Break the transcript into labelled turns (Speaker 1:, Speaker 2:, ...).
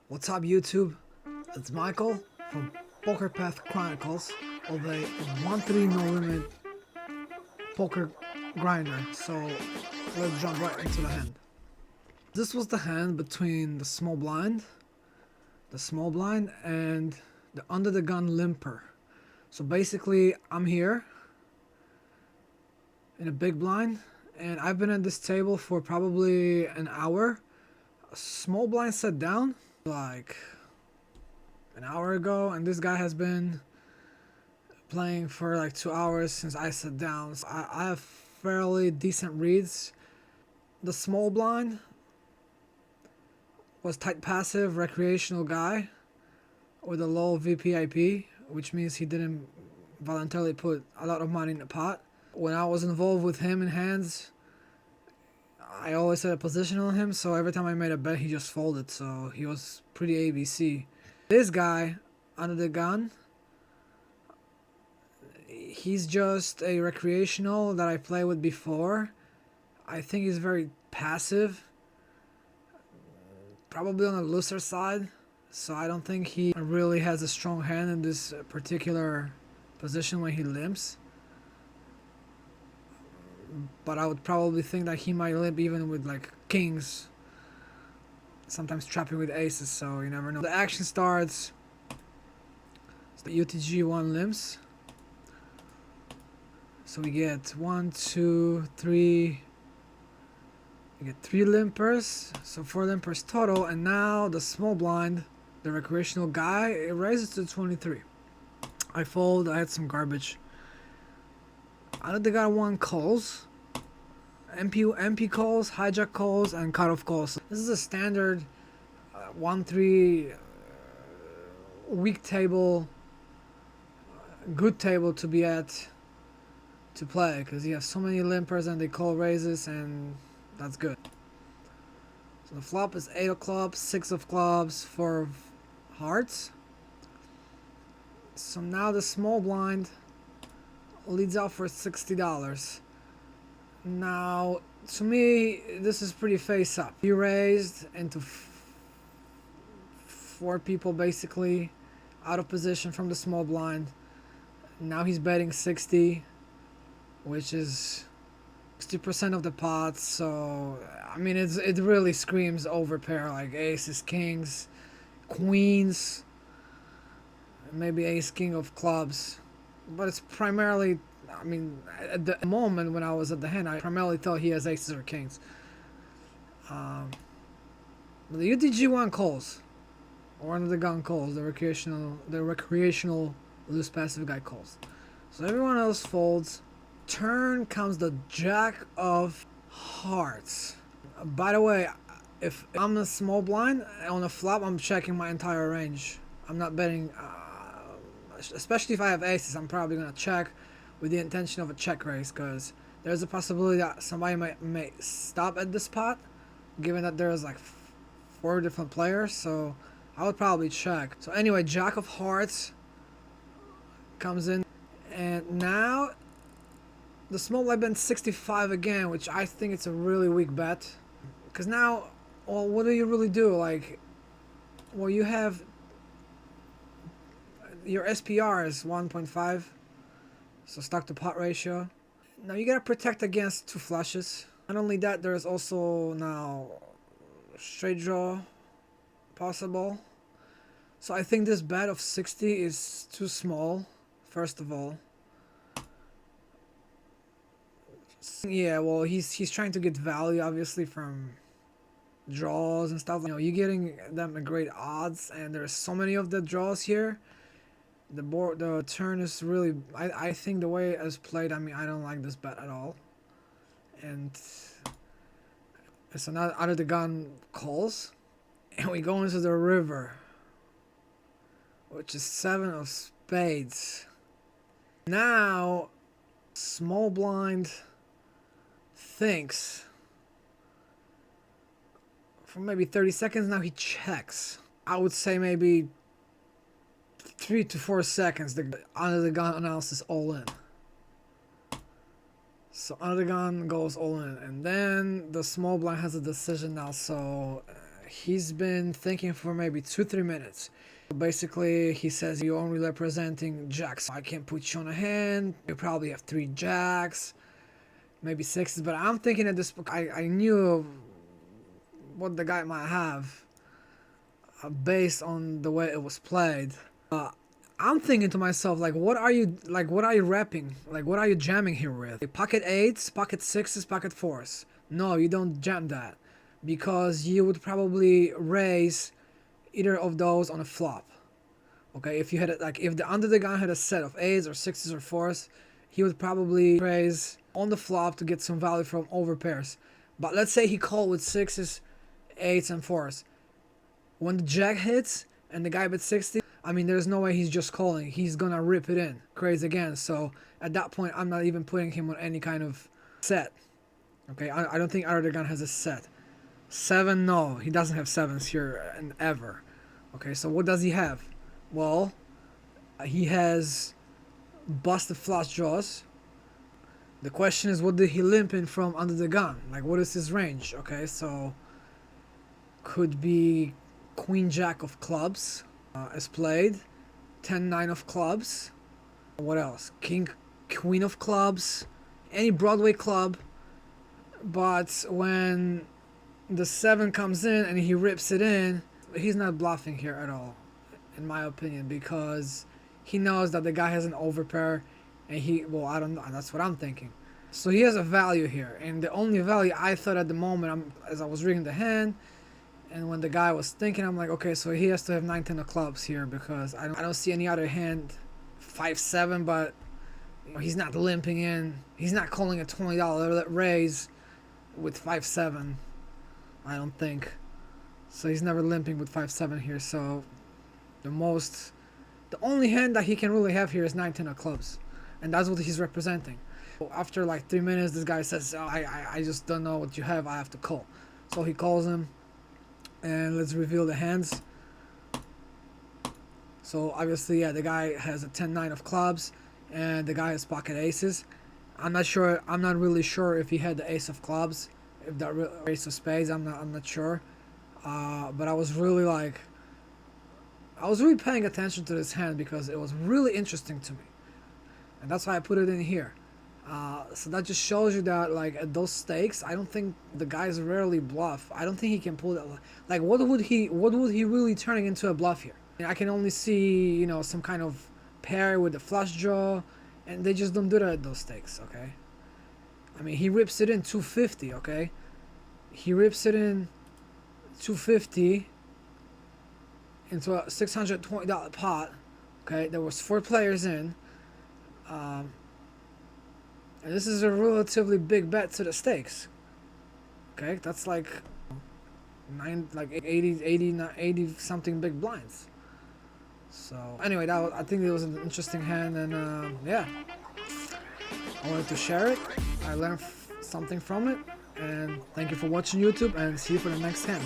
Speaker 1: What's up, YouTube? It's Michael from Poker Path Chronicles of a 1-3 no limit poker grinder. So let's jump right into the hand. This was the hand between the small blind, and the under the gun limper. So basically, I'm here in a big blind, and I've been at this table for probably an hour. A small blind sat down like an hour ago, and this guy has been playing for like 2 hours since I sat down. So I have fairly decent reads. The small blind was tight passive recreational guy with a low VPIP, which means he didn't voluntarily put a lot of money in the pot. When I was involved with him in hands, I always had a position on him, so every time I made a bet he just folded, so he was pretty ABC. This guy under the gun, he's just a recreational that I played with before. I think he's very passive, probably on the looser side, so I don't think he really has a strong hand in this particular position when he limps. But I would probably think that he might limp even with like kings, sometimes trapping with aces, so you never know. The action starts. It's the UTG1 limps. So we get 1, 2, 3. We get 3 limpers, so 4 limpers total, and now the small blind, the recreational guy, it raises to 23. I fold. I had some garbage. I think they got 1 calls, MP calls, hijack calls, and cutoff calls. This is a standard 1-3 weak table, good table to be at to play, because you have so many limpers and they call raises, and that's good. So the flop is 8 of clubs, 6 of clubs, 4 of hearts. So now the small blind leads out for $60. Now, to me, this is pretty face up. He raised into 4 people basically out of position from the small blind. Now he's betting 60, which is 60% of the pots. So I mean, it really screams overpair, like aces, kings, queens, maybe ace king of clubs, but it's primarily, I mean, at the moment when I was at the hand, I primarily thought he has aces or kings. But the UTG1 calls, or under the gun calls, the recreational loose passive guy calls. So everyone else folds. Turn comes the jack of hearts. By the way, if I'm a small blind on a flop, I'm checking my entire range. I'm not betting, especially if I have aces. I'm probably gonna check with the intention of a check raise, because there's a possibility that somebody may stop at this spot, given that there's like 4 different players. So I would probably check. So anyway, jack of hearts comes in, and now the small blind bets 65 again, which I think it's a really weak bet. Because now, well, what do you really do? Like, well, you have your SPR is 1.5, so stock to pot ratio. Now you gotta protect against 2 flushes. Not only that, there's also now straight draw possible. So I think this bet of 60 is too small, first of all. Yeah, well, he's trying to get value, obviously, from draws and stuff. You know, you're getting them at great odds, and there's so many of the draws here. The turn is really, I think the way it's played, I mean, I don't like this bet at all. And it's another out of the gun calls, and we go into the river, which is 7 of spades. Now, small blind thinks for maybe 30 seconds. Now he checks. I would say maybe 3 to 4 seconds. The under the gun analysis all in. So under the gun goes all in, and then the small blind has a decision now. So he's been thinking for maybe 2-3 minutes. Basically, he says you're only representing jacks. I can't put you on a hand. You probably have 3 jacks, maybe 6s. But I'm thinking at this point, I knew what the guy might have based on the way it was played. I'm thinking to myself, like, what are you repping? Like, what are you jamming here with? Like, pocket 8s, pocket 6s, pocket 4s. No, you don't jam that, because you would probably raise either of those on a flop. Okay, if you had like, if the under the gun had a set of 8s or 6s or 4s, he would probably raise on the flop to get some value from over pairs. But let's say he called with 6s, 8s, and 4s. When the jack hits and the guy bet 60, I mean, there's no way he's just calling. He's gonna rip it in, raise again. So at that point, I'm not even putting him on any kind of set. Okay, I don't think either gun has a set. 7, no, he doesn't have 7s here and ever. Okay, so what does he have? Well, he has busted flush draws. The question is, what did he limp in from under the gun? Like, what is his range? Okay, so could be Queen Jack of clubs as played, 10-9 of clubs. What else? King Queen of clubs, any Broadway club. But when the 7 comes in and he rips it in, he's not bluffing here at all, in my opinion, because he knows that the guy has an overpair, and well, I don't know, that's what I'm thinking. So he has a value here, and the only value I thought at the moment, as I was reading the hand, and when the guy was thinking, I'm like, okay, so he has to have 9-10 of clubs here, because I don't see any other hand 5-7, but you know, he's not limping in, he's not calling a $20 raise with 5-7, I don't think. So he's never limping with 5-7 here. So the only hand that he can really have here is 9-10 of clubs, and that's what he's representing. After like 3 minutes, this guy says, oh, I just don't know what you have, I have to call. So he calls him, and let's reveal the hands. So obviously, yeah, the guy has a 10-9 of clubs, and the guy has pocket aces. I'm not really sure if he had the ace of clubs, if that ace of spades. I'm not sure. But I was really paying attention to this hand because it was really interesting to me, and that's why I put it in here. So that just shows you that, like, at those stakes, I don't think the guys rarely bluff. I don't think he can pull that. Like, what would he really turning into a bluff here? I can only see, you know, some kind of pair with a flush draw, and they just don't do that at those stakes. Okay, I mean, he rips it in 250. Okay, he rips it in 250 into a $620 pot. Okay, there was 4 players in, and this is a relatively big bet to the stakes. Okay, that's like 80 something big blinds. So anyway, I think it was an interesting hand, and yeah, I wanted to share it. I learned something from it, and thank you for watching YouTube, and see you for the next hand.